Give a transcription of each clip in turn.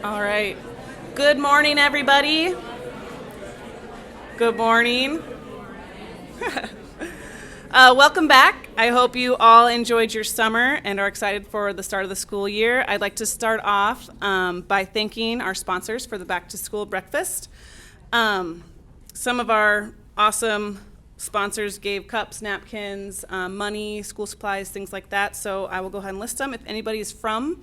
All right. Good morning, everybody. Good morning. Welcome back. I hope you all enjoyed your summer and are excited for the start of the school year. I'd like to start off by thanking our sponsors for the back to school breakfast. Some of our awesome sponsors gave cups, napkins, money, school supplies, things like that. So I will go ahead and list them. If anybody is from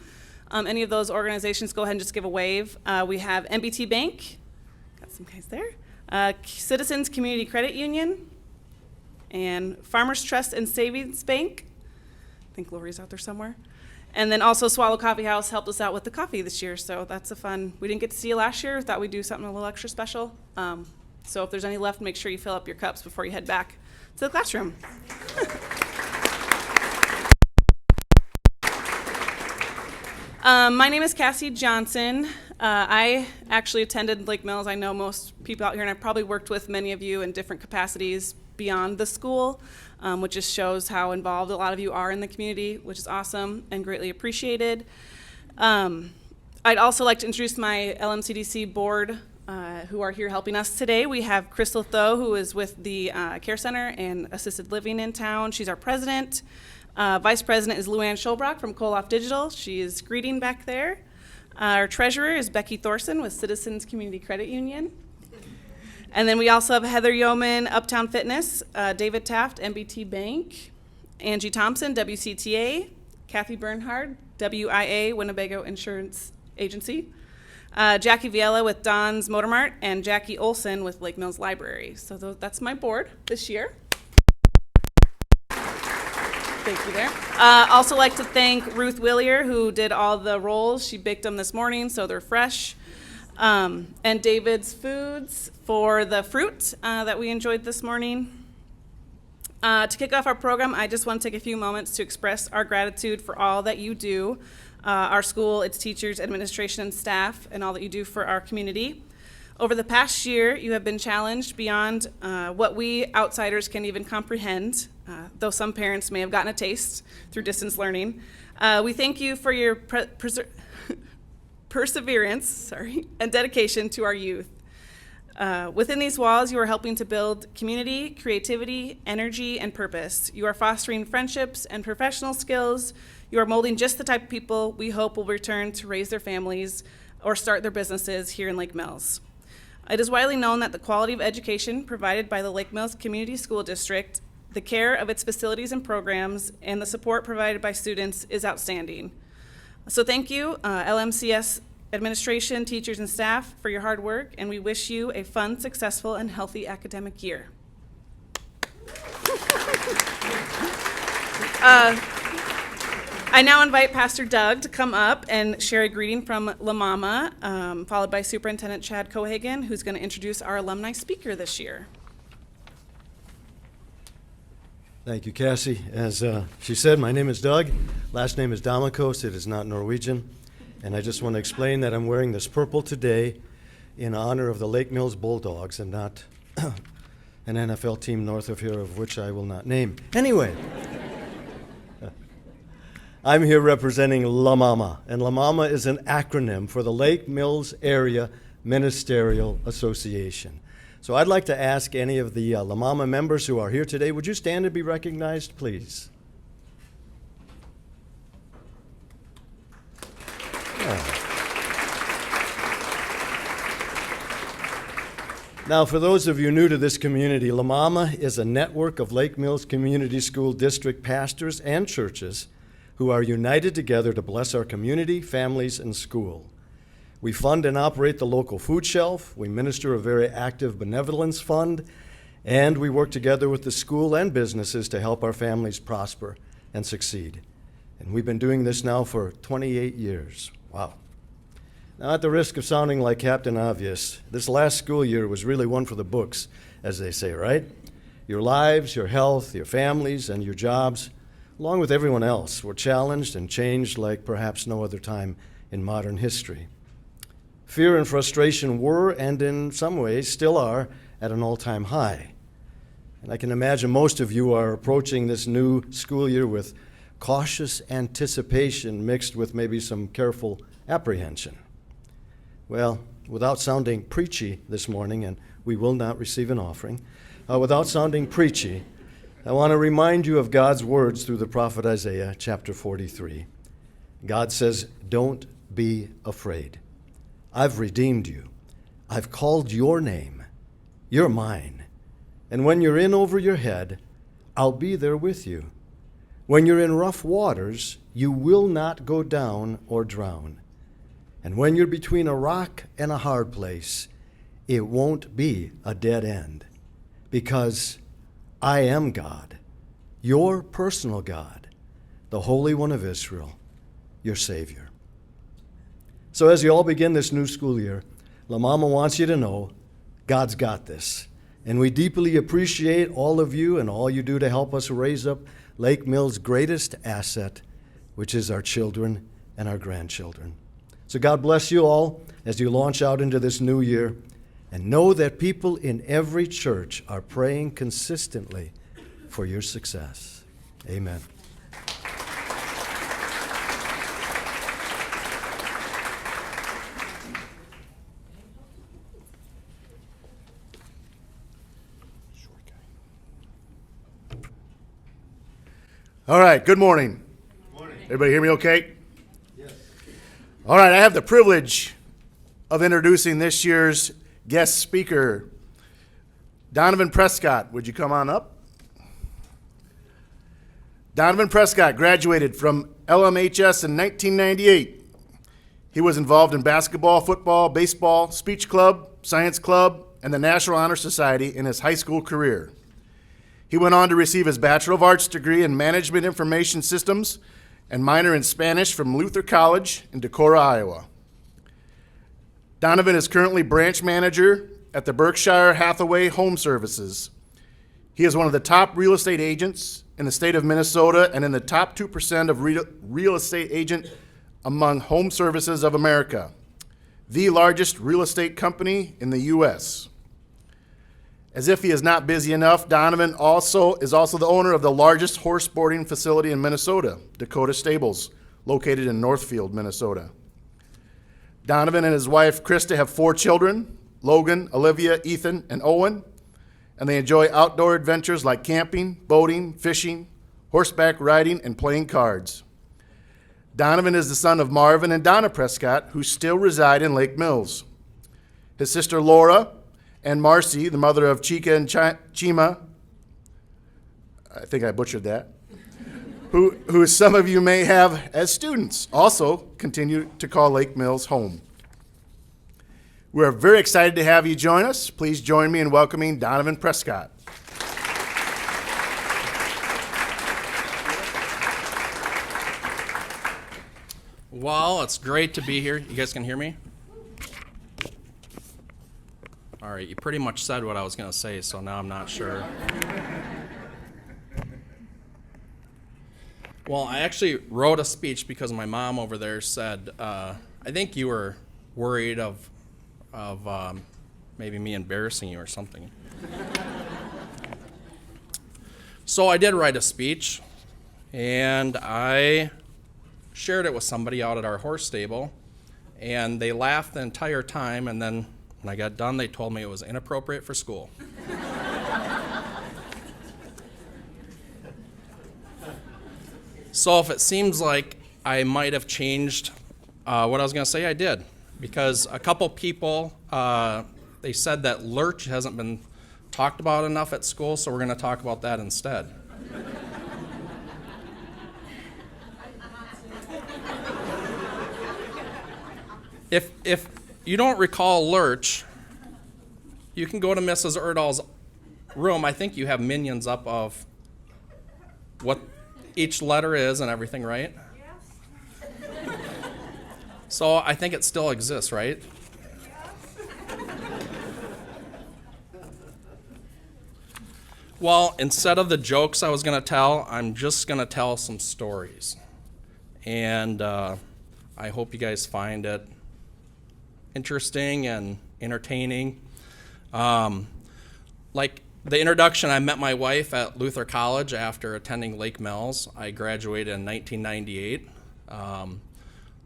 any of those organizations, go ahead and just give a wave. We have MBT Bank, got some guys there, Citizens Community Credit Union, and Farmers Trust and Savings Bank. I think Lori's out there somewhere. And then also Swallow Coffee House helped us out with the coffee this year, so that's a fun. We didn't get to see you last year. Thought we'd do something a little extra special. So if there's any left, make sure you fill up your cups before you head back to the classroom. My name is Cassie Johnson. I actually attended Lake Mills. I know most people out here, and I've probably worked with many of you in different capacities beyond the school, which just shows how involved a lot of you are in the community, which is awesome and greatly appreciated. I'd also like to introduce my LMCDC board who are here helping us today. We have Crystal Tho, who is with the Care Center and Assisted Living in town. She's our president. Vice President is Luann Schulbrock from Koloff Digital. She is greeting back there. Our treasurer is Becky Thorson with Citizens Community Credit Union. And then we also have Heather Yeoman, Uptown Fitness, David Taft, MBT Bank, Angie Thompson, WCTA, Kathy Bernhard, WIA, Winnebago Insurance Agency, Jackie Viella with Don's Motor Mart, and Jackie Olson with Lake Mills Library. So that's my board this year. Thank you there. Also like to thank Ruth Willier, who did all the rolls. She baked them this morning, so they're fresh. And David's Foods for the fruit that we enjoyed this morning. To kick off our program, I just want to take a few moments to express our gratitude for all that you do, our school, its teachers, administration, and staff, and all that you do for our community. Over the past year, you have been challenged beyond what we outsiders can even comprehend, though some parents may have gotten a taste through distance learning. We thank you for your perseverance, and dedication to our youth. Within these walls, you are helping to build community, creativity, energy, and purpose. You are fostering friendships and professional skills. You are molding just the type of people we hope will return to raise their families or start their businesses here in Lake Mills. It is widely known that the quality of education provided by the Lake Mills Community School District, the care of its facilities and programs, and the support provided by students is outstanding. So thank you, LMCS administration, teachers, and staff for your hard work, and we wish you a fun, successful, and healthy academic year. I now invite Pastor Doug to come up and share a greeting from Lmea, followed by Superintendent Chad Cohagen, who's going to introduce our alumni speaker this year. Thank you, Cassie. As she said, my name is Doug. Last name is Damakos. It is not Norwegian. And I just want to explain that I'm wearing this purple today in honor of the Lake Mills Bulldogs and not an NFL team north of here, of which I will not name. Anyway, I'm here representing Lmea, and Lmea is an acronym for the Lake Mills Area Ministerial Association. So I'd like to ask any of the Lmea members who are here today, would you stand and be recognized, please? Now, for those of you new to this community, Lmea is a network of Lake Mills Community School District pastors and churches who are united together to bless our community, families, and school. We fund and operate the local food shelf, we minister a very active benevolence fund, and we work together with the school and businesses to help our families prosper and succeed. And we've been doing this now for 28 years. Wow. Now, at the risk of sounding like Captain Obvious, this last school year was really one for the books, as they say, right? Your lives, your health, your families, and your jobs, along with everyone else, were challenged and changed like perhaps no other time in modern history. Fear and frustration were, and in some ways still are, at an all-time high. And I can imagine most of you are approaching this new school year with cautious anticipation mixed with maybe some careful apprehension. Well, without sounding preachy this morning, and we will not receive an offering, without sounding preachy, I want to remind you of God's words through the prophet Isaiah, chapter 43. God says, "Don't be afraid. I've redeemed you. I've called your name. You're mine. And when you're in over your head, I'll be there with you. When you're in rough waters, you will not go down or drown. And when you're between a rock and a hard place, it won't be a dead end. Because I am God, your personal God, the Holy One of Israel, your Savior." So as you all begin this new school year, Lmea wants you to know God's got this. And we deeply appreciate all of you and all you do to help us raise up Lake Mills' greatest asset, which is our children and our grandchildren. So God bless you all as you launch out into this new year. And know that people in every church are praying consistently for your success. Amen. All right, good morning. Good morning. Everybody hear me okay? Yes. All right, I have the privilege of introducing this year's guest speaker, Donovan Prescott. Would you come on up? Donovan Prescott graduated from LMHS in 1998. He was involved in basketball, football, baseball, speech club, science club, and the National Honor Society in his high school career. He went on to receive his Bachelor of Arts degree in Management Information Systems and minor in Spanish from Luther College in Decorah, Iowa. Donovan is currently branch manager at the Berkshire Hathaway Home Services. He is one of the top real estate agents in the state of Minnesota and in the top 2% of real estate agent among Home Services of America, the largest real estate company in the U.S. As if he is not busy enough, Donovan is also the owner of the largest horse boarding facility in Minnesota, Dakota Stables, located in Northfield, Minnesota. Donovan and his wife, Krista, have 4 children, Logan, Olivia, Ethan, and Owen, and they enjoy outdoor adventures like camping, boating, fishing, horseback riding, and playing cards. Donovan is the son of Marvin and Donna Prescott, who still reside in Lake Mills. His sister Laura and Marcy, the mother of Chica and Chima, I think I butchered that, who some of you may have as students, also continue to call Lake Mills home. We're very excited to have you join us. Please join me in welcoming Donovan Prescott. Well, it's great to be here. You guys can hear me? All right, you pretty much said what I was going to say, so now I'm not sure. Well, I actually wrote a speech because my mom over there said, I think you were worried of maybe me embarrassing you or something. So I did write a speech, and I shared it with somebody out at our horse stable, and they laughed the entire time, and then when I got done, they told me it was inappropriate for school. So if it seems like I might have changed what I was going to say, I did. Because a couple people, they said that lurch hasn't been talked about enough at school, so we're going to talk about that instead. If you don't recall lurch, you can go to Mrs. Erdahl's room. I think you have minions up of what each letter is and everything, right? Yes. So I think it still exists, right? Well, instead of the jokes I was going to tell, I'm just going to tell some stories. And I hope you guys find it interesting and entertaining. Like the introduction, I met my wife at Luther College after attending Lake Mills. I graduated in 1998.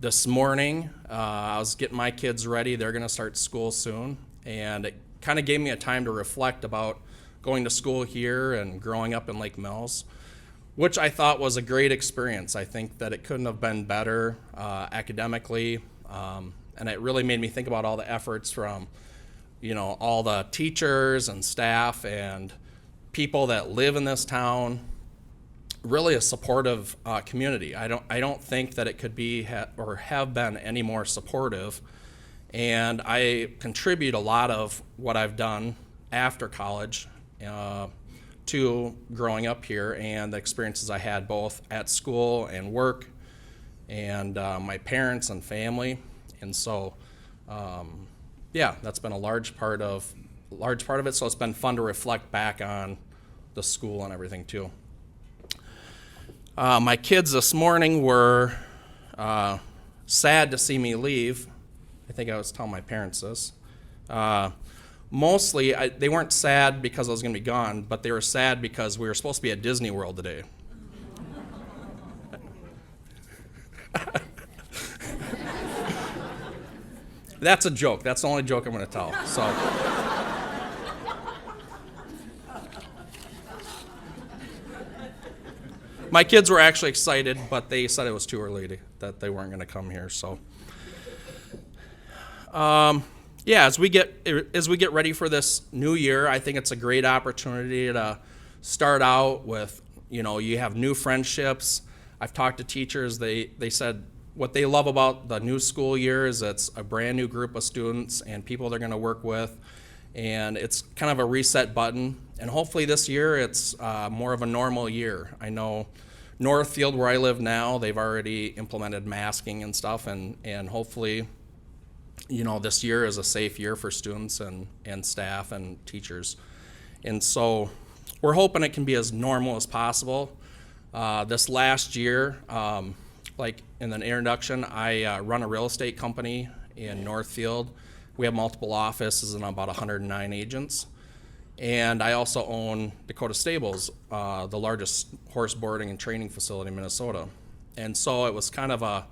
This morning, I was getting my kids ready. They're going to start school soon, and it kind of gave me a time to reflect about going to school here and growing up in Lake Mills, which I thought was a great experience. I think that it couldn't have been better academically, and it really made me think about all the efforts from, all the teachers and staff and people that live in this town. Really a supportive community. I don't think that it could be or have been any more supportive, and I contribute a lot of what I've done after college to growing up here and the experiences I had both at school and work and my parents and family. And so that's been a large part of it. So it's been fun to reflect back on the school and everything too. My kids this morning were sad to see me leave. I think I was telling my parents this. Mostly, they weren't sad because I was going to be gone, but they were sad because we were supposed to be at Disney World today. That's a joke. That's the only joke I'm going to tell. So. My kids were actually excited, but they said it was too early that they weren't going to come here. So, as we get ready for this new year, I think it's a great opportunity to start out with, you have new friendships. I've talked to teachers. They said what they love about the new school year is it's a brand new group of students and people they're going to work with, and it's kind of a reset button. And hopefully this year it's more of a normal year. I know Northfield, where I live now, they've already implemented masking and stuff, and hopefully, this year is a safe year for students and staff and teachers. And so we're hoping it can be as normal as possible. This last year, like in the introduction, I run a real estate company in Northfield. We have multiple offices and about 109 agents. And I also own Dakota Stables, the largest horse boarding and training facility in Minnesota. And so it was kind of a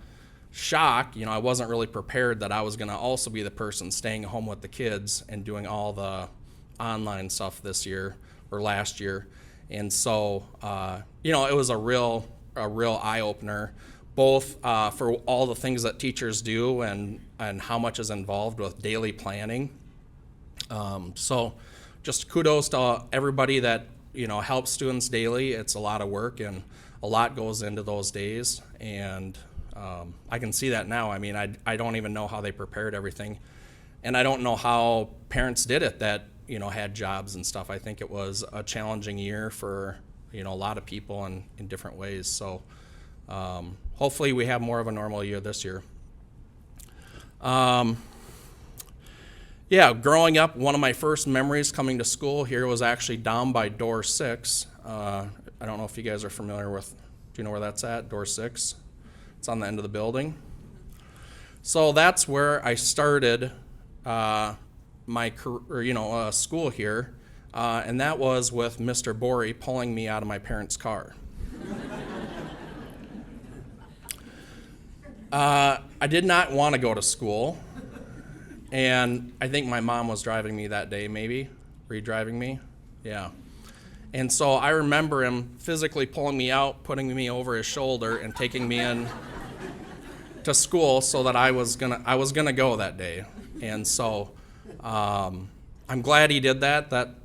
shock. I wasn't really prepared that I was going to also be the person staying home with the kids and doing all the online stuff this year or last year. And so, it was a real eye-opener, both for all the things that teachers do and how much is involved with daily planning. So just kudos to everybody that, helps students daily. It's a lot of work and a lot goes into those days. And I can see that now. I mean, I don't even know how they prepared everything. And I don't know how parents did it that, had jobs and stuff. I think it was a challenging year for, a lot of people in different ways. So hopefully we have more of a normal year this year. Growing up, one of my first memories coming to school here was actually down by door 6. I don't know if you guys are familiar with, do you know where that's at, door 6? It's on the end of the building. So that's where I started my career, school here, and that was with Mr. Borey pulling me out of my parents' car. I did not want to go to school. And I think my mom was driving me that day, maybe. Were you driving me? Yeah. And so I remember him physically pulling me out, putting me over his shoulder, and taking me in to school so that I was gonna go that day. And so I'm glad he did that. That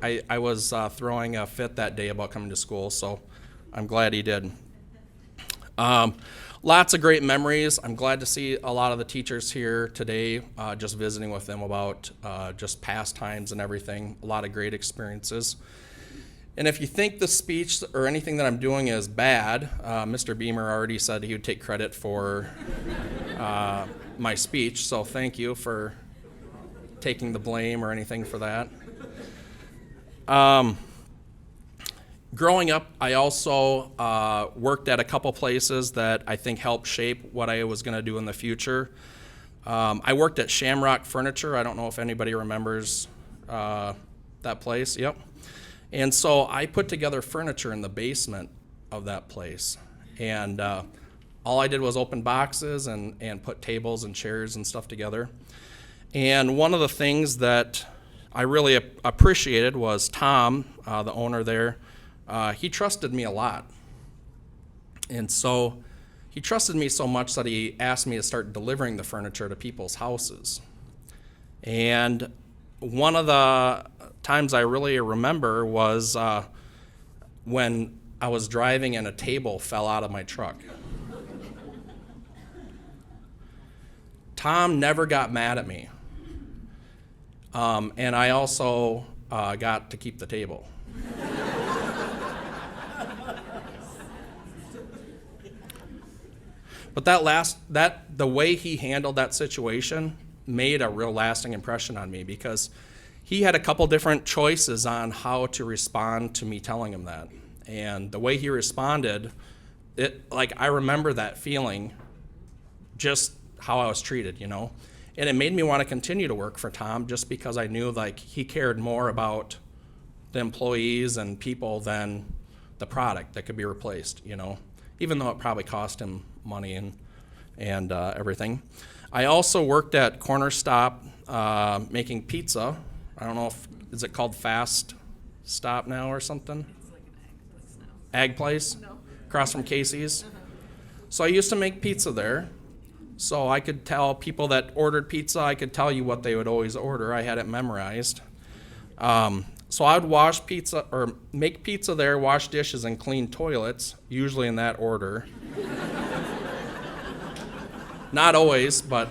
I was throwing a fit that day about coming to school, so I'm glad he did. Lots of great memories. I'm glad to see a lot of the teachers here today, just visiting with them about just past times and everything. A lot of great experiences. And if you think the speech or anything that I'm doing is bad, Mr. Beamer already said he would take credit for my speech, so thank you for taking the blame or anything for that. Growing up, I also worked at a couple places that I think helped shape what I was going to do in the future. I worked at Shamrock Furniture. I don't know if anybody remembers that place. Yep. And so I put together furniture in the basement of that place. And all I did was open boxes and put tables and chairs and stuff together. And one of the things that I really appreciated was Tom, the owner there. He trusted me a lot. And so he trusted me so much that he asked me to start delivering the furniture to people's houses. And one of the times I really remember was when I was driving and a table fell out of my truck. Tom never got mad at me. And I also got to keep the table. But the way he handled that situation made a real lasting impression on me, because he had a couple different choices on how to respond to me telling him that. And the way he responded, I remember that feeling, just how I was treated, you know? And it made me want to continue to work for Tom, just because I knew he cared more about the employees and people than the product that could be replaced, you know? Even though it probably cost him money and everything. I also worked at Corner Stop making pizza. I don't know is it called Fast Stop now or something? It's like an egg place now. Ag Place? No. Across from Casey's. So I used to make pizza there. So I could tell people that ordered pizza, I could tell you what they would always order. I had it memorized. So I would wash pizza, or make pizza there, wash dishes, and clean toilets, usually in that order. Not always, but.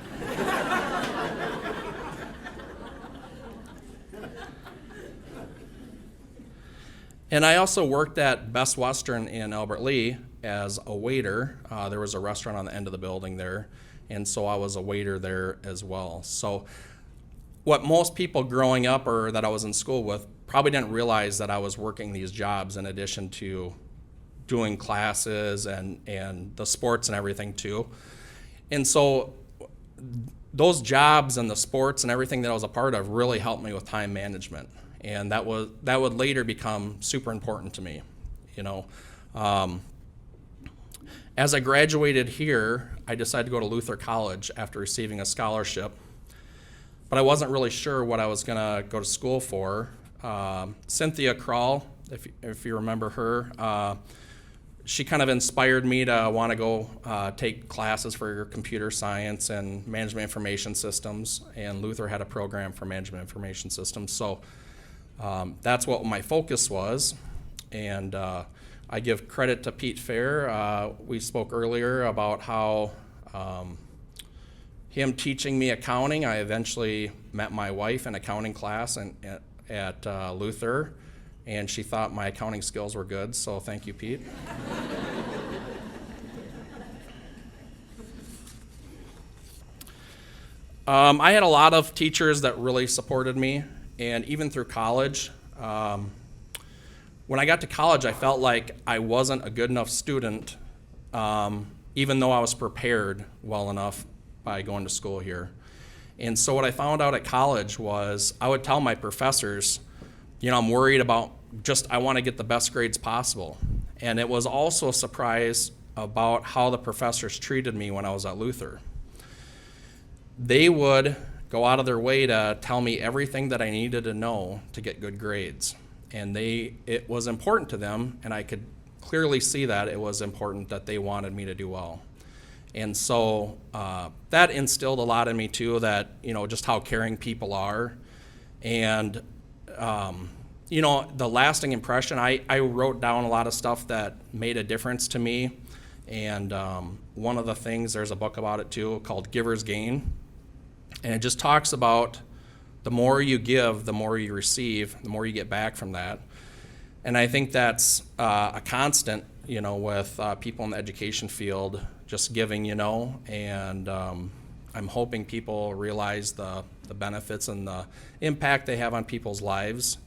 And I also worked at Best Western in Albert Lea as a waiter. There was a restaurant on the end of the building there, and so I was a waiter there as well. So what most people growing up or that I was in school with probably didn't realize that I was working these jobs in addition to doing classes and the sports and everything too. And so those jobs and the sports and everything that I was a part of really helped me with time management. And that would later become super important to me, you know. As I graduated here, I decided to go to Luther College after receiving a scholarship, but I wasn't really sure what I was gonna go to school for. Cynthia Krall, if you remember her, she kind of inspired me to want to go take classes for computer science and management information systems, and Luther had a program for management information systems. So that's what my focus was, and I give credit to Pete Fair. We spoke earlier about how him teaching me accounting, I eventually met my wife in accounting class at Luther, and she thought my accounting skills were good, so thank you, Pete. I had a lot of teachers that really supported me, and even through college. When I got to college, I felt like I wasn't a good enough student, even though I was prepared well enough by going to school here. And so what I found out at college was I would tell my professors, you know, I'm worried about I want to get the best grades possible. And it was also a surprise about how the professors treated me when I was at Luther. They would go out of their way to tell me everything that I needed to know to get good grades. And it was important to them, and I could clearly see that it was important that they wanted me to do well. And so that instilled a lot in me too, that, you know, just how caring people are. And, you know, the lasting impression, I wrote down a lot of stuff that made a difference to me. And one of the things, there's a book about it too called Giver's Gain. And it just talks about the more you give, the more you receive, the more you get back from that. And I think that's a constant, you know, with people in the education field, just giving, you know, and I'm hoping people realize the benefits and the impact they have on people's lives.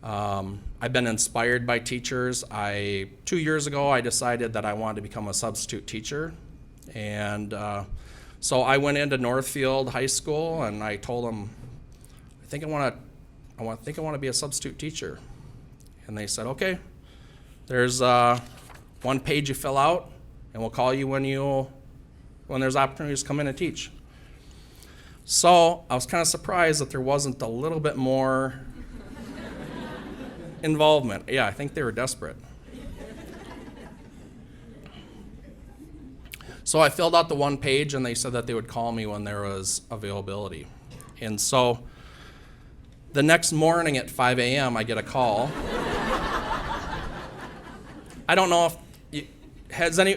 I've been inspired by teachers. 2 years ago, I decided that I wanted to become a substitute teacher. And so I went into Northfield High School and I told them, I think I want to be a substitute teacher. And they said, okay, there's one page you fill out, and we'll call you when there's opportunities to come in and teach. So I was kind of surprised that there wasn't a little bit more involvement. Yeah, I think they were desperate. So I filled out the one page, and they said that they would call me when there was availability. And so the next morning at 5 a.m., I get a call. I don't know if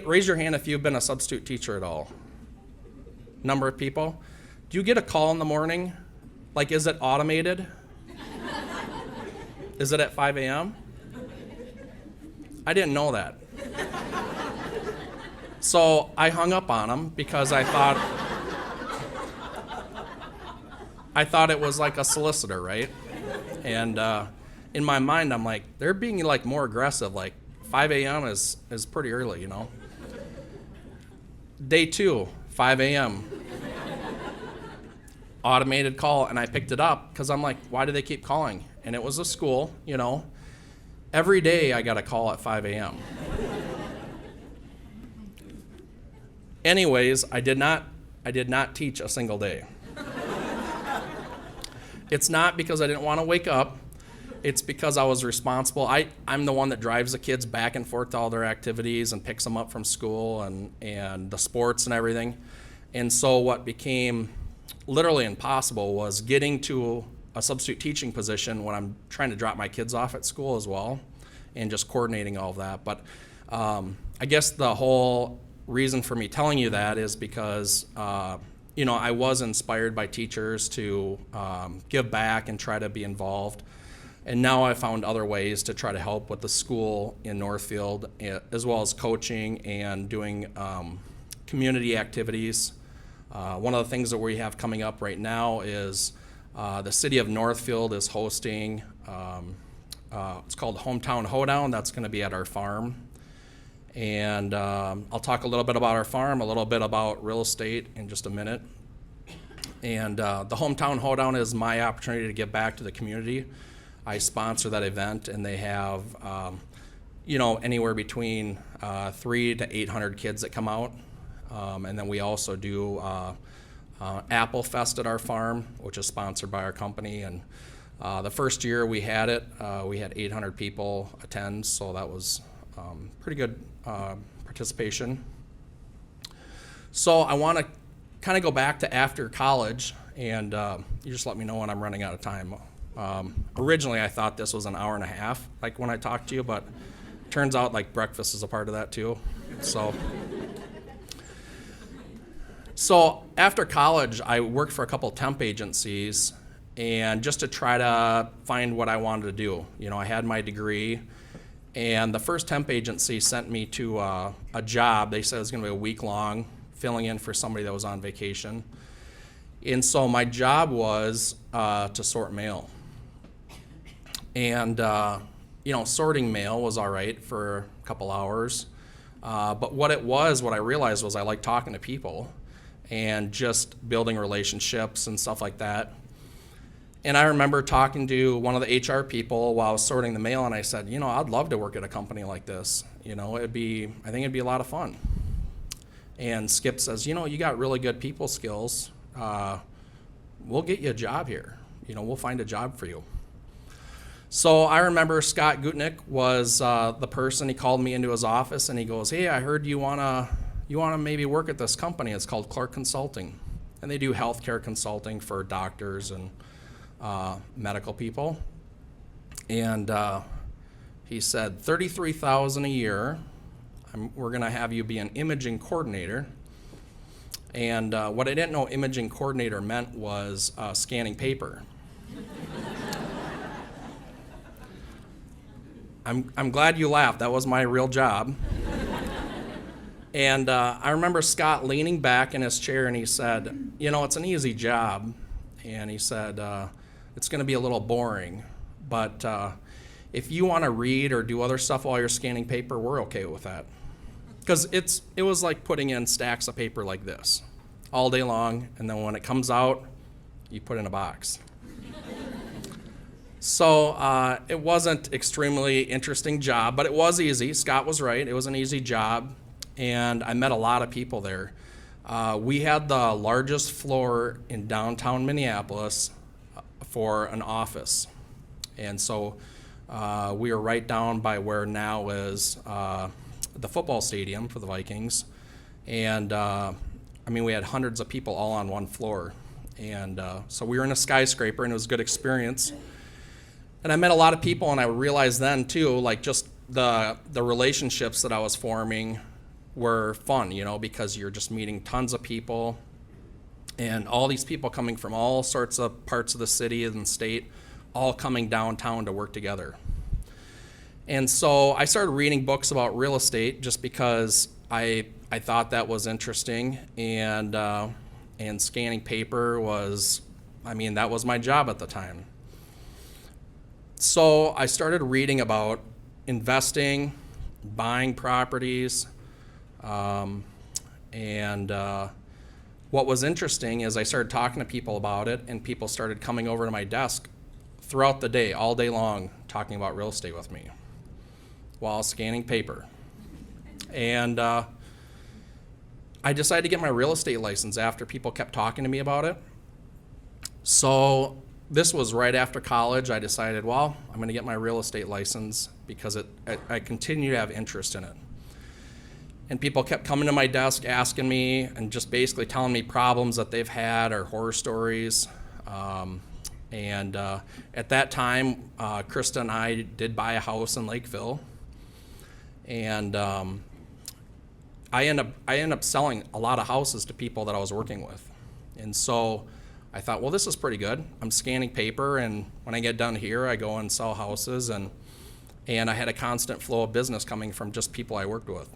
raise your hand if you've been a substitute teacher at all. Number of people. Do you get a call in the morning? Like, is it automated? Is it at 5 a.m.? I didn't know that. So I hung up on them because I thought it was like a solicitor, right? And in my mind, I'm like, they're being like more aggressive. Like 5 a.m. is pretty early, you know. Day 2, 5 a.m. Automated call, and I picked it up because I'm like, why do they keep calling? And it was a school, you know. Every day I got a call at 5 a.m. Anyways, I did not teach a single day. It's not because I didn't want to wake up. It's because I was responsible. I'm the one that drives the kids back and forth to all their activities and picks them up from school and the sports and everything. And so what became literally impossible was getting to a substitute teaching position when I'm trying to drop my kids off at school as well, and just coordinating all of that. But I guess the whole reason for me telling you that is because I was inspired by teachers to give back and try to be involved. And now I found other ways to try to help with the school in Northfield, as well as coaching and doing community activities. One of the things that we have coming up right now is the city of Northfield is hosting, it's called Hometown Hoedown. That's going to be at our farm. And I'll talk a little bit about our farm, a little bit about real estate in just a minute. And the Hometown Hoedown is my opportunity to give back to the community. I sponsor that event, and they have, anywhere between 300 to 800 kids that come out. And then we also do Apple Fest at our farm, which is sponsored by our company. And the first year we had it, we had 800 people attend, so that was pretty good participation. So I want to kind of go back to after college, and you just let me know when I'm running out of time. Originally, I thought this was an hour and a half, like when I talked to you, but turns out like breakfast is a part of that too. So after college, I worked for a couple temp agencies, and just to try to find what I wanted to do. I had my degree, and the first temp agency sent me to a job. They said it was going to be a week long, filling in for somebody that was on vacation. And so my job was to sort mail. And, sorting mail was all right for a couple hours. But what I realized was I liked talking to people and just building relationships and stuff like that. And I remember talking to one of the HR people while I was sorting the mail, and I said, I'd love to work at a company like this. I think it'd be a lot of fun. And Skip says, you got really good people skills. We'll get you a job here. We'll find a job for you. So I remember Scott Gutnick was the person. He called me into his office, and he goes, hey, I heard you wanna maybe work at this company. It's called Clark Consulting. And they do healthcare consulting for doctors and medical people. And he said, $33,000 a year. We're going to have you be an imaging coordinator. And what I didn't know imaging coordinator meant was scanning paper. I'm glad you laughed. That was my real job. And I remember Scott leaning back in his chair, and he said, it's an easy job. And he said, it's going to be a little boring, but if you want to read or do other stuff while you're scanning paper, we're okay with that. Because it was like putting in stacks of paper like this all day long, and then when it comes out, you put it in a box. So it wasn't extremely interesting job, but it was easy. Scott was right. It was an easy job. and I met a lot of people there. We had the largest floor in downtown Minneapolis for an office. And so we were right down by where now is the football stadium for the Vikings. And we had hundreds of people all on one floor. And so we were in a skyscraper, and it was a good experience. And I met a lot of people, and I realized then too, like just the relationships that I was forming were fun, because you're just meeting tons of people, and all these people coming from all sorts of parts of the city and state, all coming downtown to work together. And so I started reading books about real estate just because I thought that was interesting, and scanning paper was, that was my job at the time. So I started reading about investing, buying properties, and what was interesting is I started talking to people about it, and people started coming over to my desk throughout the day, all day long, talking about real estate with me while scanning paper. And I decided to get my real estate license after people kept talking to me about it. So this was right after college. I decided, well, I'm going to get my real estate license because I continue to have interest in it. And people kept coming to my desk asking me and just basically telling me problems that they've had or horror stories. And at that time, Krista and I did buy a house in Lakeville. And I ended up selling a lot of houses to people that I was working with. And so I thought, well, this is pretty good. I'm scanning paper, and when I get done here, I go and sell houses. And I had a constant flow of business coming from just people I worked with.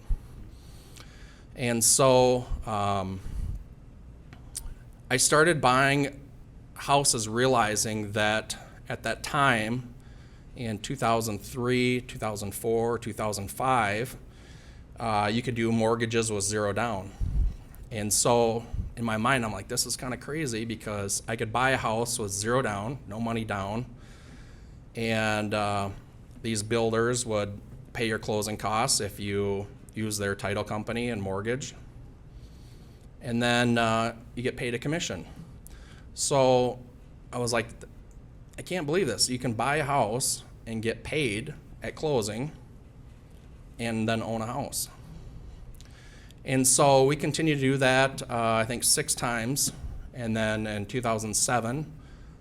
And so I started buying houses, realizing that at that time, in 2003, 2004, 2005, you could do mortgages with zero down. And so in my mind, I'm like, this is kind of crazy because I could buy a house with zero down, no money down, and these builders would pay your closing costs if you use their title company and mortgage, and then you get paid a commission. So I was like, I can't believe this. You can buy a house and get paid at closing and then own a house. And so we continued to do that, I think 6 times. And then in 2007,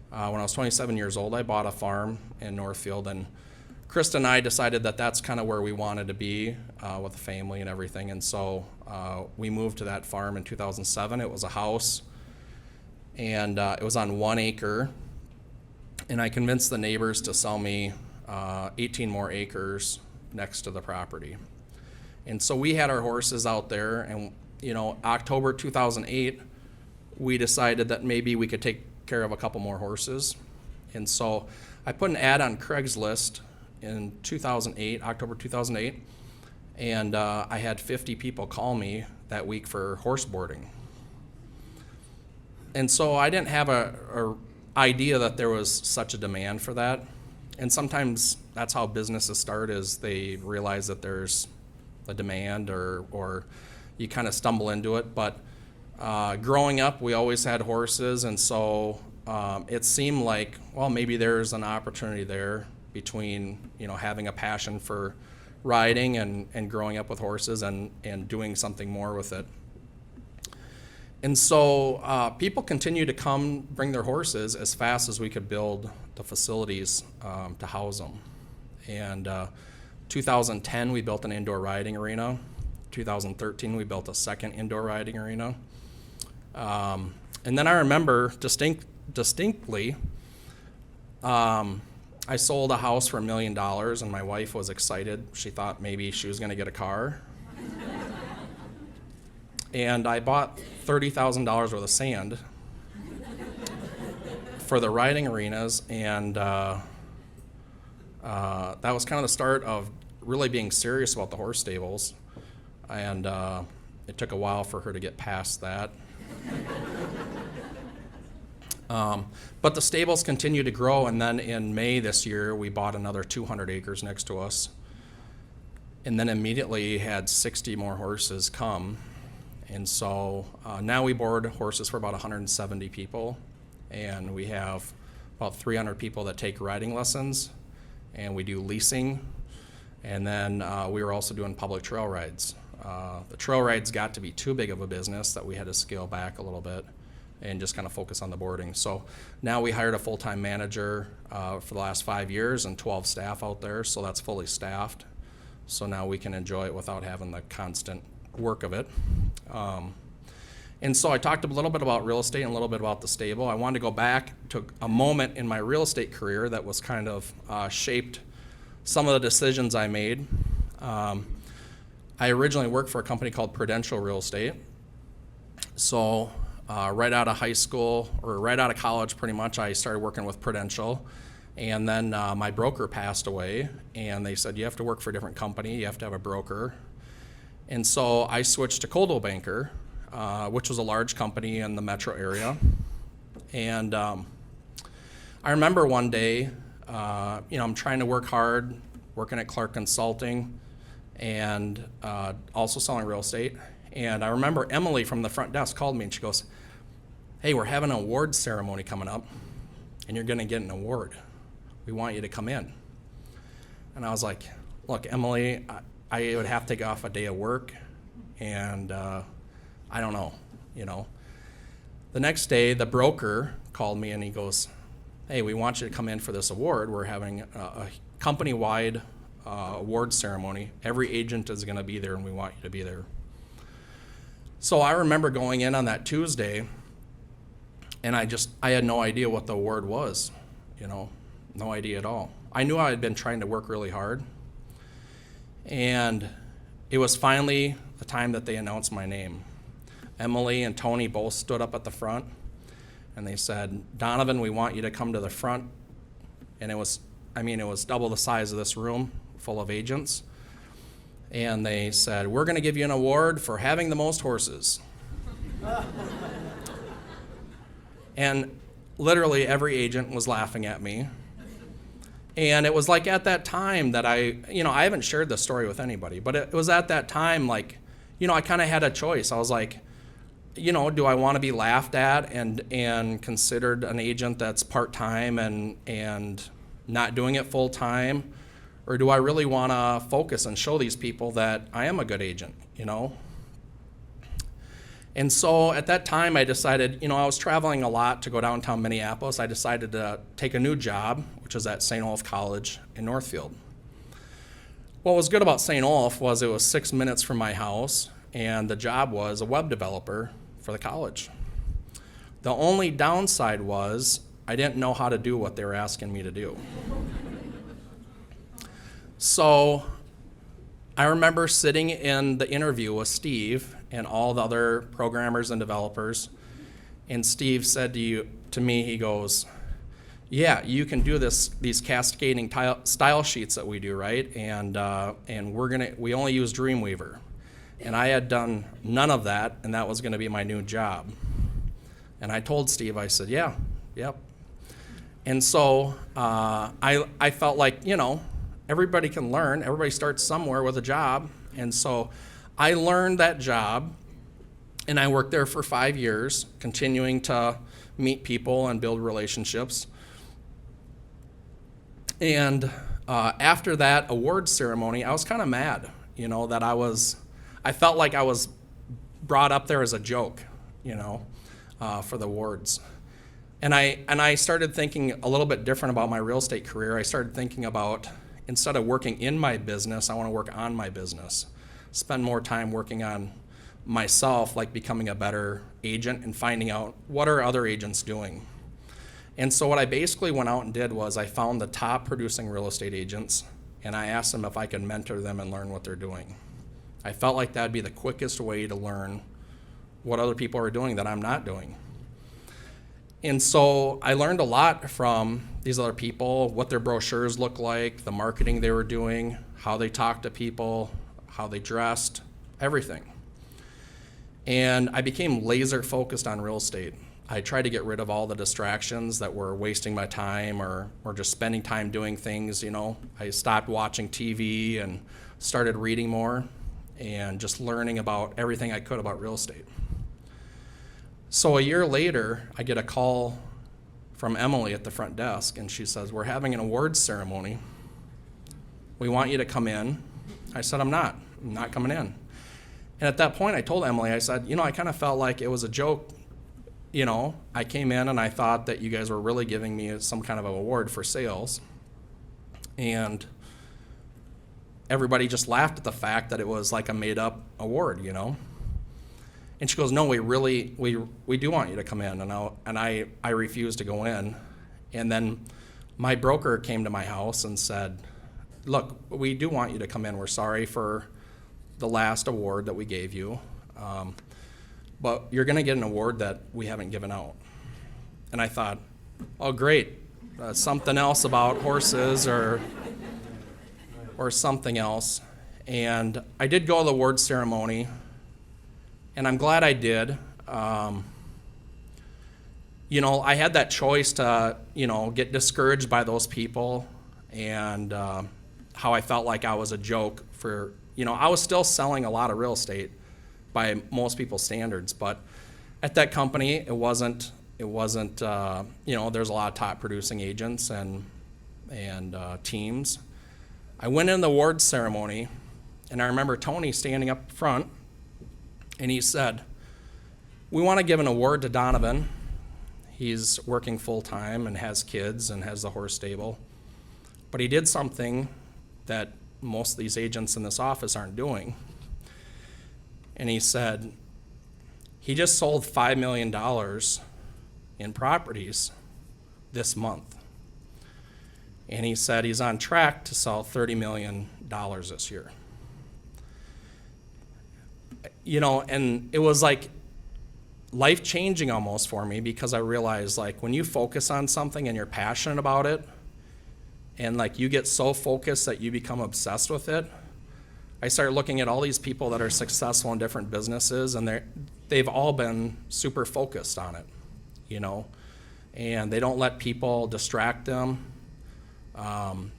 when I was 27 years old, I bought a farm in Northfield, and Krista and I decided that that's kind of where we wanted to be with the family and everything. And so we moved to that farm in 2007. It was a house, and it was on 1 acre. And I convinced the neighbors to sell me 18 more acres next to the property. And so we had our horses out there, and October 2008, we decided that maybe we could take care of a couple more horses. And so I put an ad on Craigslist in 2008, October 2008, and I had 50 people call me that week for horse boarding. And so I didn't have a idea that there was such a demand for that. And sometimes that's how businesses start, is they realize that there's a demand, or you kind of stumble into it. But growing up, we always had horses, and so it seemed like, well, maybe there's an opportunity there between having a passion for riding and growing up with horses and doing something more with it. And so people continued to come bring their horses as fast as we could build the facilities to house them. And 2010, we built an indoor riding arena. 2013, we built a second indoor riding arena. And then I remember distinctly, I sold a house for $1 million, and my wife was excited. She thought maybe she was going to get a car. And I bought $30,000 worth of sand for the riding arenas, and that was kind of the start of really being serious about the horse stables. And it took a while for her to get past that. But the stables continued to grow, and then in May this year, we bought another 200 acres next to us. and then immediately had 60 more horses come. And so now we board horses for about 170 people, and we have about 300 people that take riding lessons, and we do leasing, and then we were also doing public trail rides. The trail rides got to be too big of a business that we had to scale back a little bit and just kind of focus on the boarding. So now we hired a full-time manager for the last 5 years and 12 staff out there, so that's fully staffed. So now we can enjoy it without having the constant work of it. And so I talked a little bit about real estate and a little bit about the stable. I wanted to go back to a moment in my real estate career that was kind of shaped some of the decisions I made. I originally worked for a company called Prudential Real Estate. So right out of high school, or right out of college pretty much, I started working with Prudential. And then my broker passed away, and they said, you have to work for a different company, you have to have a broker. And so I switched to Coldwell Banker, which was a large company in the metro area. And I remember one day, I'm trying to work hard, working at Clark Consulting, and also selling real estate. And I remember Emily from the front desk called me, and she goes, hey, we're having an award ceremony coming up, and you're gonna get an award. We want you to come in. And I was like, look, Emily, I would have to take off a day of work, and I don't know, The next day, the broker called me, and he goes, hey, we want you to come in for this award. We're having a company-wide award ceremony. Every agent is gonna be there, and we want you to be there. So I remember going in on that Tuesday, and I had no idea what the award was, no idea at all. I knew I had been trying to work really hard, and it was finally the time that they announced my name. Emily and Tony both stood up at the front, and they said, Donovan, we want you to come to the front. And it was double the size of this room full of agents. And they said, we're gonna give you an award for having the most horses. And literally every agent was laughing at me. And it was like at that time that I haven't shared this story with anybody, but it was at that time, I kind of had a choice. I was like, do I want to be laughed at and considered an agent that's part-time and not doing it full-time? Or do I really want to focus and show these people that I am a good agent, And so at that time I decided, I was traveling a lot to go downtown Minneapolis. I decided to take a new job, which was at St. Olaf College in Northfield. What was good about St. Olaf was it was 6 minutes from my house, and the job was a web developer for the college. The only downside was I didn't know how to do what they were asking me to do. So I remember sitting in the interview with Steve and all the other programmers and developers, and Steve said to me, he goes, yeah, you can do these cascading style sheets that we do, right? And we only use Dreamweaver. And I had done none of that, and that was gonna be my new job. And I told Steve, I said, yeah, yep. And so I felt like, everybody can learn. Everybody starts somewhere with a job. And so I learned that job, and I worked there for 5 years, continuing to meet people and build relationships. And after that award ceremony, I was kind of mad, that I felt like I was brought up there as a joke, for the awards. And I started thinking a little bit different about my real estate career. I started thinking about, instead of working in my business, I want to work on my business. Spend more time working on myself, like becoming a better agent and finding out what are other agents doing. And so what I basically went out and did was I found the top producing real estate agents, and I asked them if I could mentor them and learn what they're doing. I felt like that'd be the quickest way to learn what other people are doing that I'm not doing. And so I learned a lot from these other people, what their brochures look like, the marketing they were doing, how they talked to people, how they dressed, everything. And I became laser focused on real estate. I tried to get rid of all the distractions that were wasting my time or just spending time doing things, I stopped watching TV and started reading more and just learning about everything I could about real estate. So a year later, I get a call from Emily at the front desk, and she says, "We're having an awards ceremony. We want you to come in." I said, I'm not coming in. And at that point, I told Emily, I said, I kind of felt like it was a joke. I came in and I thought that you guys were really giving me some kind of an award for sales. And everybody just laughed at the fact that it was like a made-up award, And she goes, "No, we do want you to come in." And I refused to go in. And then my broker came to my house and said, "Look, we do want you to come in. We're sorry for the last award that we gave you, but you're going to get an award that we haven't given out." And I thought, oh, great, something else about horses or something else. And I did go to the award ceremony, and I'm glad I did. I had that choice to, get discouraged by those people and how I felt like I was a joke for, I was still selling a lot of real estate by most people's standards, but at that company, it wasn't, there's a lot of top producing agents and teams. I went in the awards ceremony, and I remember Tony standing up front, and he said, "We want to give an award to Donovan. He's working full-time and has kids and has the horse stable. But he did something that most of these agents in this office aren't doing." And he said, "He just sold $5 million in properties this month. And he said he's on track to sell $30 million this year." And it was like life-changing almost for me, because I realized, like, when you focus on something and you're passionate about it, and like you get so focused that you become obsessed with it, I started looking at all these people that are successful in different businesses, and they've all been super focused on it, and they don't let people distract them.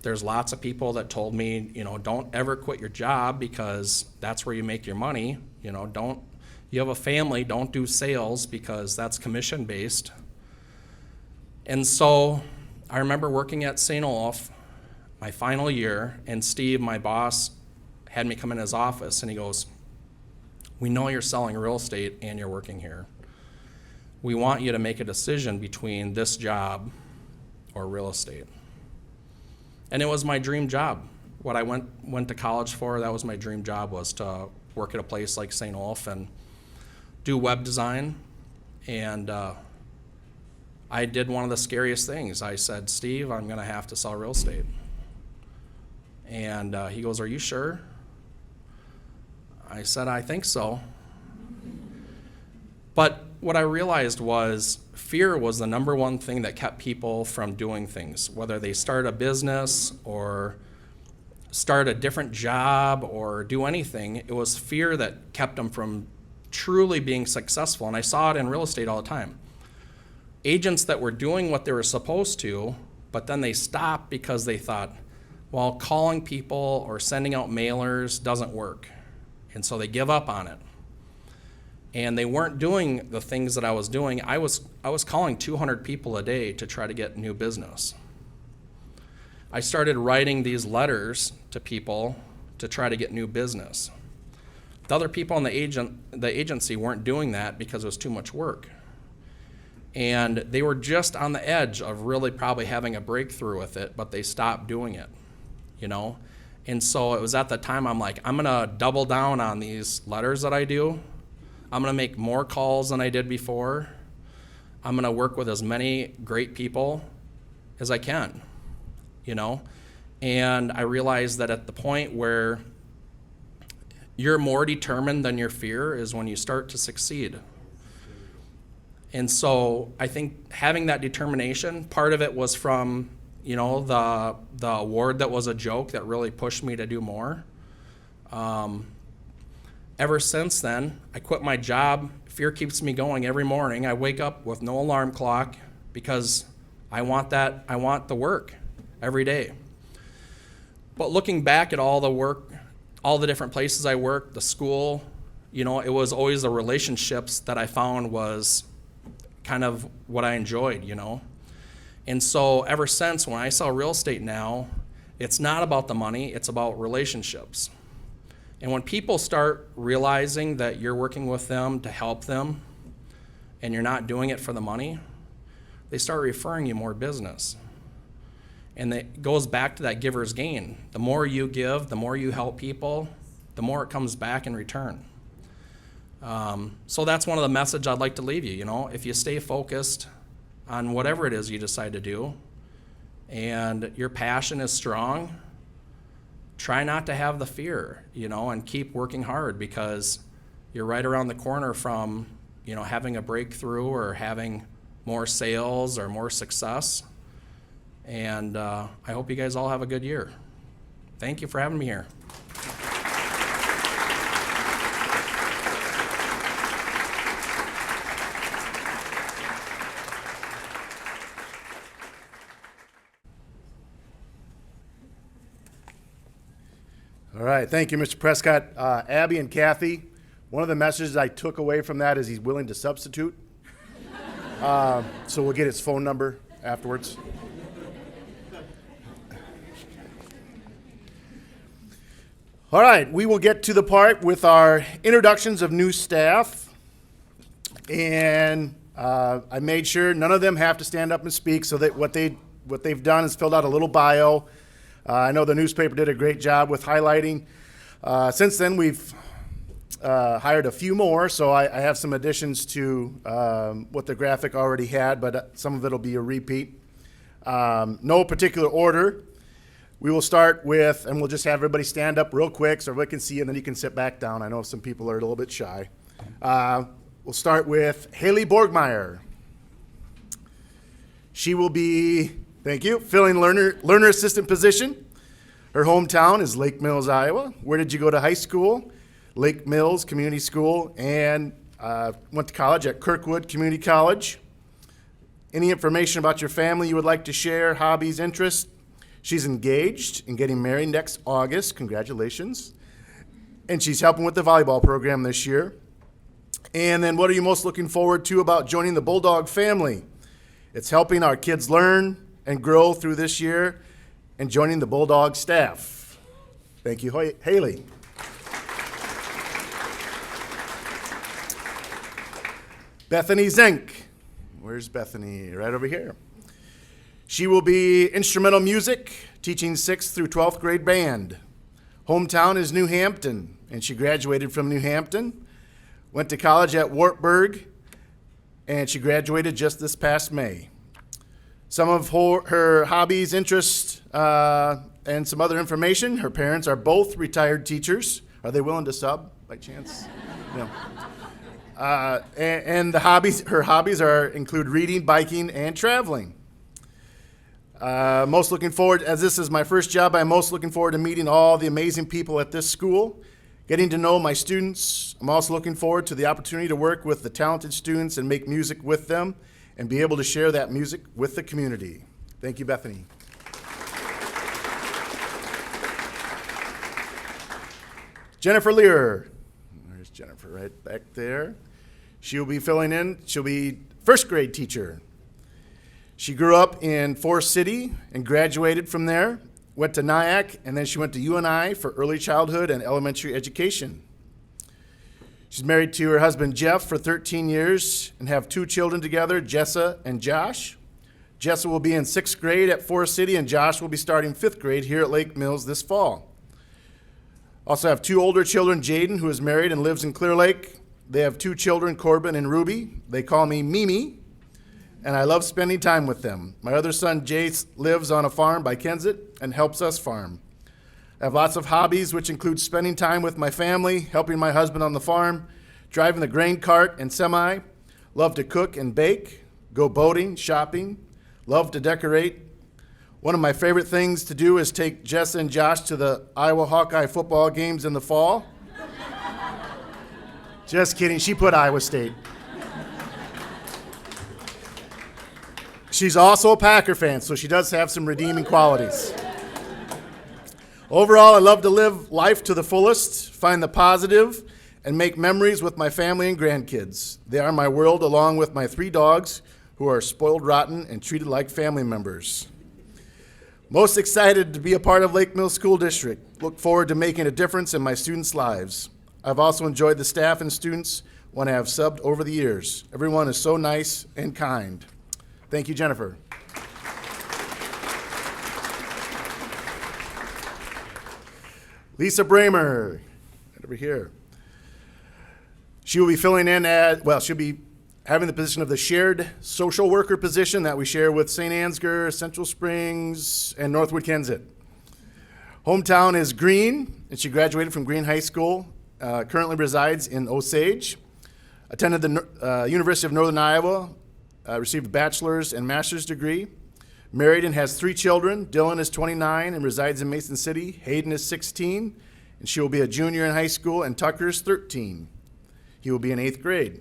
There's lots of people that told me, don't ever quit your job because that's where you make your money. You have a family, don't do sales because that's commission based. And so I remember working at St. Olaf my final year, and Steve, my boss, had me come in his office, and he goes, "We know you're selling real estate and you're working here. We want you to make a decision between this job or real estate." And it was my dream job. What I went to college for, that was my dream job, was to work at a place like St. Olaf and do web design. And I did one of the scariest things. I said, "Steve, I'm going to have to sell real estate." And he goes, "Are you sure?" I said, "I think so." But what I realized was fear was the number one thing that kept people from doing things, whether they start a business or start a different job or do anything. It was fear that kept them from truly being successful. And I saw it in real estate all the time. Agents that were doing what they were supposed to, but then they stopped because they thought, well, calling people or sending out mailers doesn't work. And so they give up on it. And they weren't doing the things that I was doing. I was calling 200 people a day to try to get new business. I started writing these letters to people to try to get new business. The other people in the agency weren't doing that because it was too much work. And they were just on the edge of really probably having a breakthrough with it, but they stopped doing it, And so it was at the time I'm like, I'm gonna double down on these letters that I do. I'm gonna make more calls than I did before. I'm gonna work with as many great people as I can, And I realized that at the point where you're more determined than your fear is when you start to succeed. And so I think having that determination, part of it was from, the award that was a joke that really pushed me to do more. Ever since then, I quit my job fear keeps me going every morning. I wake up with no alarm clock because I want the work every day. But looking back at all the work, all the different places I worked, the school, it was always the relationships that I found was kind of what I enjoyed, And so ever since when I sell real estate now, it's not about the money, it's about relationships. And when people start realizing that you're working with them to help them and you're not doing it for the money, they start referring you more business. And it goes back to that giver's gain. The more you give, the more you help people, the more it comes back in return. So that's one of the message I'd like to leave you. If you stay focused on whatever it is you decide to do and your passion is strong, try not to have the fear, and keep working hard, because you're right around the corner from, having a breakthrough or having more sales or more success. And I hope you guys all have a good year. Thank you for having me here. All right, thank you, Mr. Prescott. Abby and Kathy, one of the messages I took away from that is he's willing to substitute. So we'll get his phone number afterwards. All right, we will get to the part with our introductions of new staff. And I made sure none of them have to stand up and speak, so that what they've done is filled out a little bio. I know the newspaper did a great job with highlighting. Since then, we've hired a few more, so I have some additions to what the graphic already had, but some of it will be a repeat. No particular order. We will start with, and we'll just have everybody stand up real quick so everybody can see, and then you can sit back down. I know some people are a little bit shy. We'll start with Haley Borgmeyer. She will be, thank you, filling learner assistant position. Her hometown is Lake Mills, Iowa. Where did you go to high school? Lake Mills Community School, and went to college at Kirkwood Community College. Any information about your family you would like to share, hobbies, interests? She's engaged and getting married next August. Congratulations. And she's helping with the volleyball program this year. And then what are you most looking forward to about joining the Bulldog family? It's helping our kids learn and grow through this year and joining the Bulldog staff. Thank you, Haley. Bethany Zink. Where's Bethany? Right over here. She will be instrumental music, teaching 6th through 12th grade band. Hometown is New Hampton, and she graduated from New Hampton. Went to college at Wartburg, and she graduated just this past May. Some of her hobbies, interests, and some other information. Her parents are both retired teachers. Are they willing to sub by chance? No. And her hobbies include reading, biking, and traveling. Most looking forward, as this is my first job, I'm most looking forward to meeting all the amazing people at this school, getting to know my students. I'm also looking forward to the opportunity to work with the talented students and make music with them and be able to share that music with the community. Thank you, Bethany. Jennifer Lear. There's Jennifer right back there. She'll be filling in. She'll be first grade teacher. She grew up in Forest City and graduated from there, went to Nyack, and then she went to UNI for early childhood and elementary education. She's married to her husband Jeff for 13 years and have 2 children together, Jessa and Josh. Jessa will be in 6th grade at Forest City, and Josh will be starting 5th grade here at Lake Mills this fall. Also have 2 older children, Jaden, who is married and lives in Clear Lake. They have 2 children, Corbin and Ruby. They call me Mimi, and I love spending time with them. My other son, Jace, lives on a farm by Kensett and helps us farm. I have lots of hobbies, which include spending time with my family, helping my husband on the farm, driving the grain cart and semi, love to cook and bake, go boating, shopping, love to decorate. One of my favorite things to do is take Jess and Josh to the Iowa Hawkeye football games in the fall. Just kidding. She put Iowa State. She's also a Packer fan, so she does have some redeeming qualities. Overall, I love to live life to the fullest, find the positive, and make memories with my family and grandkids. They are my world, along with my 3 dogs, who are spoiled rotten and treated like family members. Most excited to be a part of Lake Mills School District. Look forward to making a difference in my students' lives. I've also enjoyed the staff and students when I have subbed over the years. Everyone is so nice and kind. Thank you, Jennifer. Lisa Bramer, right over here. She will be filling in she'll be having the position of the shared social worker position that we share with St. Ansgar, Central Springs, and Northwood, Kensett. Hometown is Green, and she graduated from Green High School, currently resides in Osage, attended the University of Northern Iowa, received a bachelor's and master's degree, married and has 3 children. Dylan is 29 and resides in Mason City. Hayden is 16, and she will be a junior in high school, and Tucker is 13. He will be in 8th grade.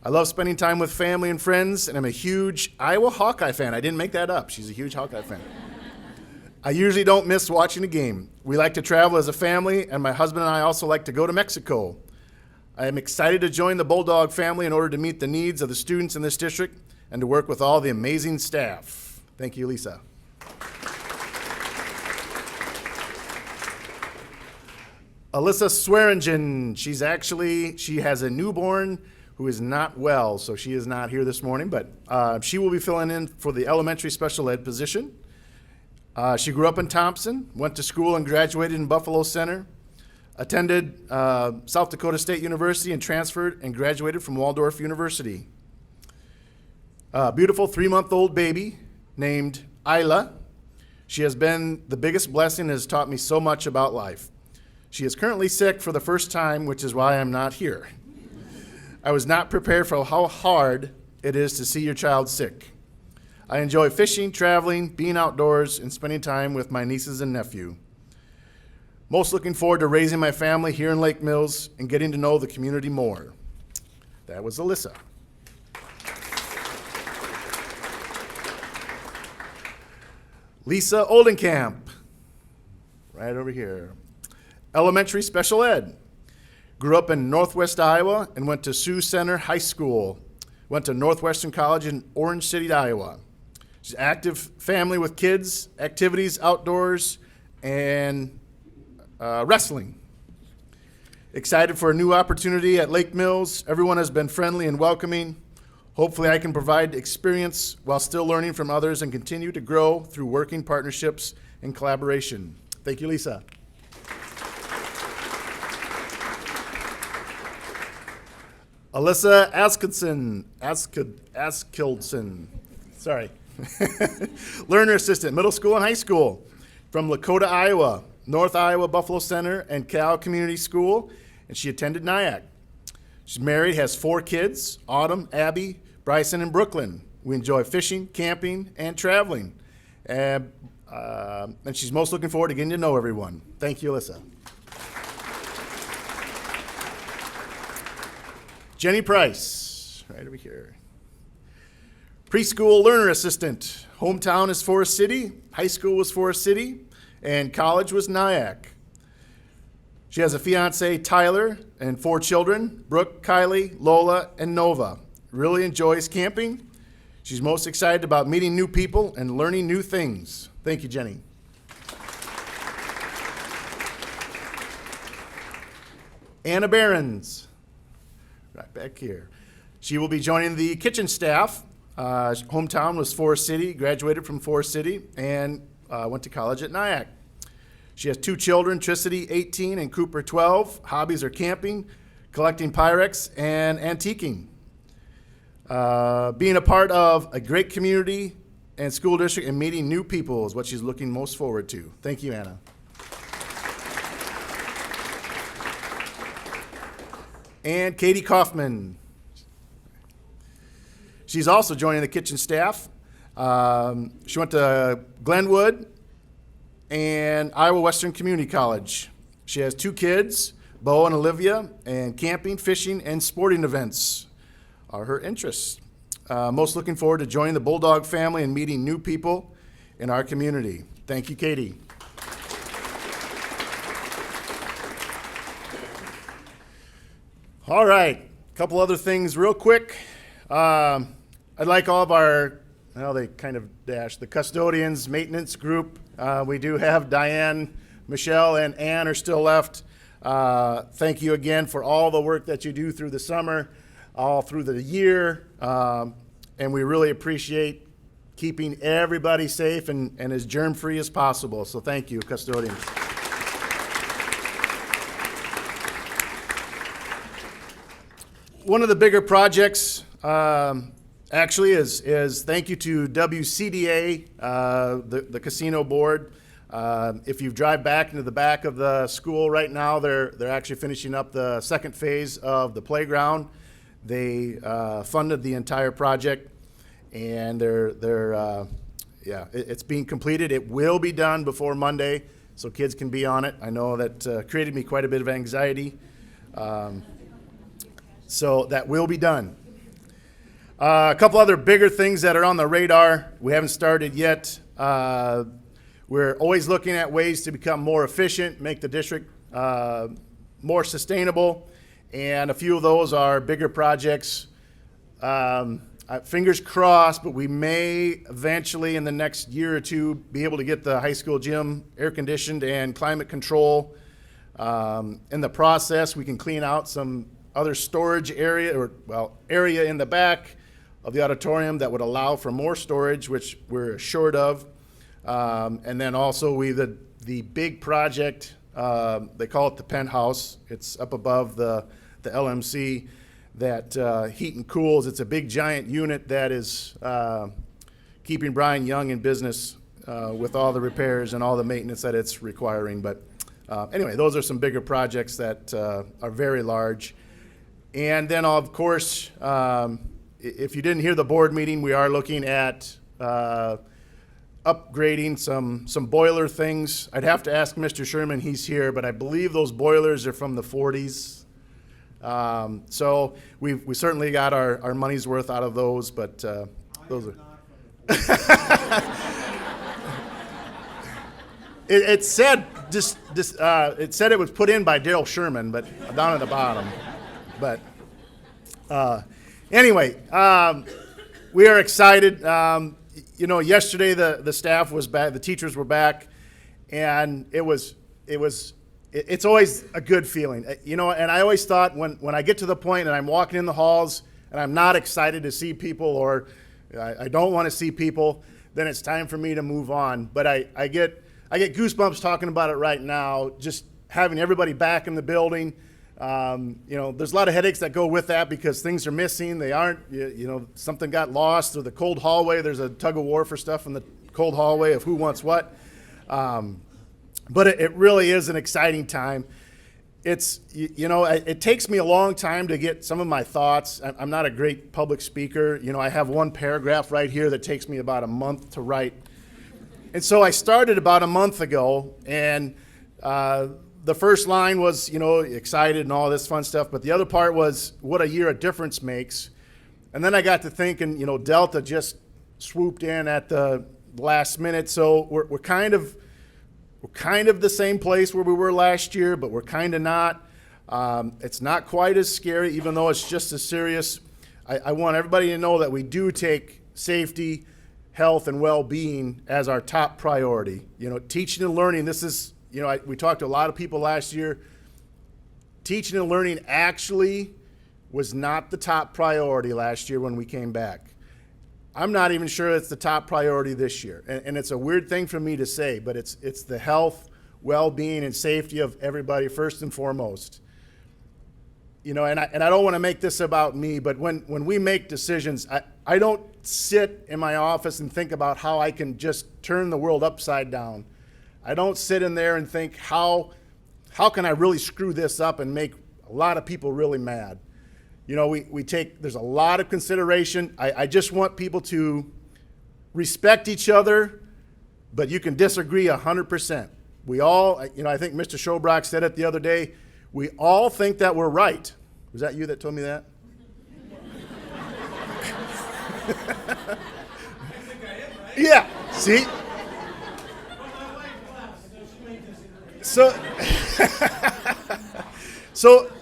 I love spending time with family and friends, and I'm a huge Iowa Hawkeye fan. I didn't make that up. She's a huge Hawkeye fan. I usually don't miss watching a game. We like to travel as a family, and my husband and I also like to go to Mexico. I am excited to join the Bulldog family in order to meet the needs of the students in this district and to work with all the amazing staff. Thank you, Lisa. Alyssa Swearingen, she has a newborn who is not well, so she is not here this morning, but she will be filling in for the elementary special ed position. She grew up in Thompson, went to school and graduated in Buffalo Center, attended South Dakota State University and transferred and graduated from Waldorf University. A beautiful 3-month-old baby named Isla. She has been the biggest blessing and has taught me so much about life. She is currently sick for the first time, which is why I'm not here. I was not prepared for how hard it is to see your child sick. I enjoy fishing, traveling, being outdoors, and spending time with my nieces and nephew. Most looking forward to raising my family here in Lake Mills and getting to know the community more. That was Alyssa. Lisa Oldenkamp, right over here. Elementary special ed. Grew up in Northwest Iowa and went to Sioux Center High School. Went to Northwestern College in Orange City, Iowa. She's an active family with kids, activities, outdoors, and wrestling. Excited for a new opportunity at Lake Mills. Everyone has been friendly and welcoming. Hopefully I can provide experience while still learning from others and continue to grow through working partnerships and collaboration. Thank you, Lisa. Alyssa Askildson, sorry. Learner assistant, middle school and high school from Lakota, Iowa, North Iowa Buffalo Center and Cal Community School, and she attended NIAC. She's married, has 4 kids, Autumn, Abby, Bryson, and Brooklyn. We enjoy fishing, camping, and traveling. And she's most looking forward to getting to know everyone. Thank you, Alyssa. Jenny Price, right over here. Preschool learner assistant. Hometown is Forest City, high school was Forest City, and college was NIAC. She has a fiance, Tyler, and 4 children, Brooke, Kylie, Lola, and Nova. Really enjoys camping. She's most excited about meeting new people and learning new things. Thank you, Jenny. Anna Behrens, right back here. She will be joining the kitchen staff. Hometown was Forest City, graduated from Forest City, and went to college at NIAC. She has 2 children, Tricity, 18, and Cooper, 12. Hobbies are camping, collecting Pyrex, and antiquing. Being a part of a great community and school district and meeting new people is what she's looking most forward to. Thank you, Anna. And Katie Kaufman. She's also joining the kitchen staff. She went to Glenwood and Iowa Western Community College. She has 2 kids, Bo and Olivia, and camping, fishing, and sporting events are her interests. Most looking forward to joining the Bulldog family and meeting new people in our community. Thank you, Katie. All right, a couple other things real quick. I'd like all of our, well, they kind of dashed, the custodians, maintenance group. We do have Diane, Michelle, and Ann are still left. Thank you again for all the work that you do through the summer, all through the year, and we really appreciate keeping everybody safe and as germ-free as possible. So thank you, custodians. One of the bigger projects actually is thank you to WCDA, the casino board. If you drive back into the back of the school right now, they're actually finishing up the second phase of the playground. They funded the entire project, and it's being completed. It will be done before Monday, so kids can be on it. I know that created me quite a bit of anxiety. So that will be done. A couple other bigger things that are on the radar. We haven't started yet. We're always looking at ways to become more efficient, make the district more sustainable, and a few of those are bigger projects. Fingers crossed, but we may eventually in the next year or two be able to get the high school gym air conditioned and climate control. In the process, we can clean out some other storage area, area in the back of the auditorium that would allow for more storage, which we're short of. And then also the big project, they call it the penthouse. It's up above the LMC that heat and cools. It's a big giant unit that is keeping Brian Young in business with all the repairs and all the maintenance that it's requiring. But anyway, those are some bigger projects that are very large. And then, of course, if you didn't hear the board meeting, we are looking at upgrading some boiler things. I'd have to ask Mr. Sherman, he's here, but I believe those boilers are from the 40s. So we certainly got our money's worth out of those, but those are. It said it said it was put in by Daryl Sherman, but down at the bottom. But anyway, we are excited. Yesterday the staff was back, the teachers were back, and it's always a good feeling. And I always thought when I get to the point and I'm walking in the halls and I'm not excited to see people, or I don't want to see people, then it's time for me to move on. But I get goosebumps talking about it right now, just having everybody back in the building. There's a lot of headaches that go with that because things are missing. They aren't, something got lost, or the cold hallway. There's a tug of war for stuff in the cold hallway of who wants what. But it really is an exciting time. It takes me a long time to get some of my thoughts. I'm not a great public speaker. I have one paragraph right here that takes me about a month to write. And so I started about a month ago, and the first line was, excited and all this fun stuff, but the other part was what a year of difference makes. And then I got to thinking, Delta just swooped in at the last minute, so we're kind of the same place where we were last year, but we're kind of not. It's not quite as scary, even though it's just as serious. I want everybody to know that we do take safety, health, and well-being as our top priority. Teaching and learning, this is, we talked to a lot of people last year. Teaching and learning actually was not the top priority last year when we came back. I'm not even sure it's the top priority this year. And it's a weird thing for me to say, but it's the health, well-being, and safety of everybody first and foremost. And I don't want to make this about me, but when we make decisions, I don't sit in my office and think about how I can just turn the world upside down. I don't sit in there and think, how can I really screw this up and make a lot of people really mad? There's a lot of consideration. I just want people to respect each other, but you can disagree 100%. We all, I think Mr. Schobrock said it the other day, We all think that we're right. Was that you that told me that? Yeah, see? So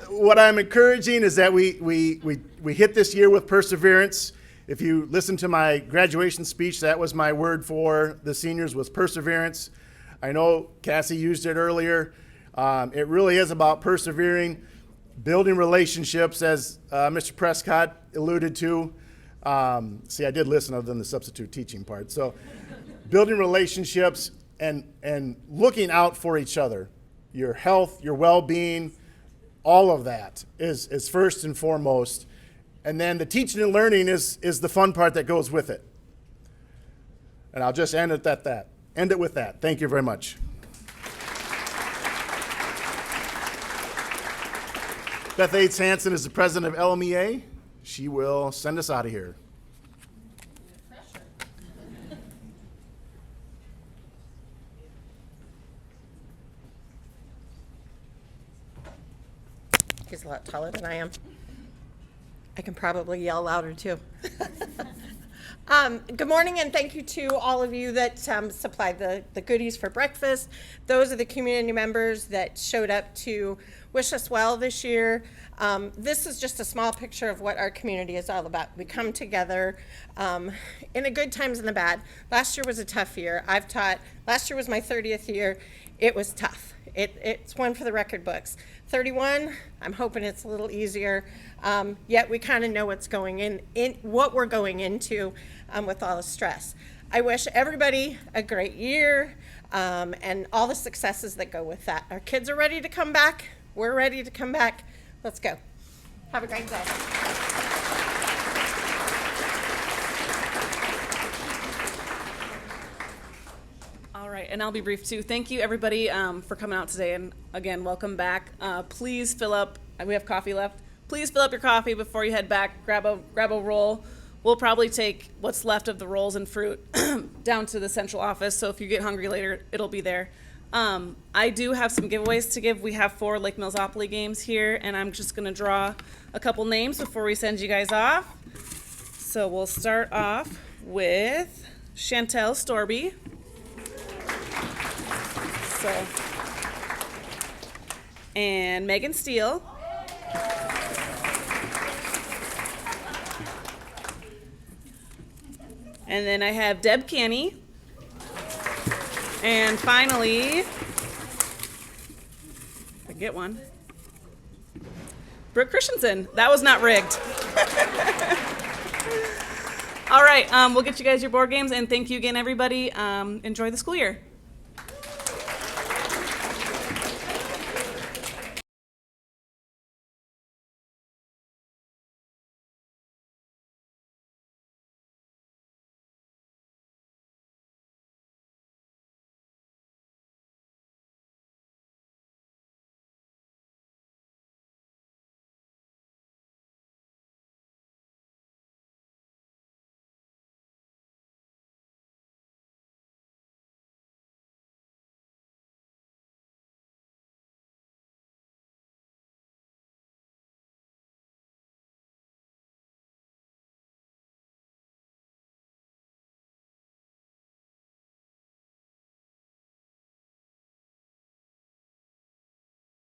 what I'm encouraging is that we hit this year with perseverance. If you listen to my graduation speech, that was my word for the seniors, was perseverance. I know Cassie used it earlier. It really is about persevering, building relationships, as Mr. Prescott alluded to. See, I did listen other than the substitute teaching part. So building relationships and looking out for each other. Your health, your well-being, all of that is first and foremost. And then the teaching and learning is the fun part that goes with it. And I'll just end it at that. End it with that. Thank you very much. Beth Aids Hansen is the president of Lmea. She will send us out of here. He's a lot taller than I am. I can probably yell louder too. Good morning, and thank you to all of you that supplied the goodies for breakfast. Those are the community members that showed up to wish us well this year. This is just a small picture of what our community is all about. We come together in the good times and the bad. Last year was a tough year. Last year was my 30th year. It was tough. It's one for the record books. 31, I'm hoping it's a little easier. Yet we kind of know what's going in what we're going into with all the stress. I wish everybody a great year and all the successes that go with that. Our kids are ready to come back. We're ready to come back. Let's go. Have a great day. All right, and I'll be brief too. Thank you everybody for coming out today, and again, welcome back. Please fill up, we have coffee left. Please fill up your coffee before you head back. Grab a roll. We'll probably take what's left of the rolls and fruit down to the central office, so if you get hungry later, it'll be there. I do have some giveaways to give. We have 4 Lake Mills Opoly games here, and I'm just gonna draw a couple names before we send you guys off. So we'll start off with Chantel Storby. And Megan Steele. And then I have Deb Canny. And finally, I get one. Brooke Christensen. That was not rigged. All right, we'll get you guys your board games, and thank you again, everybody. Enjoy the school year.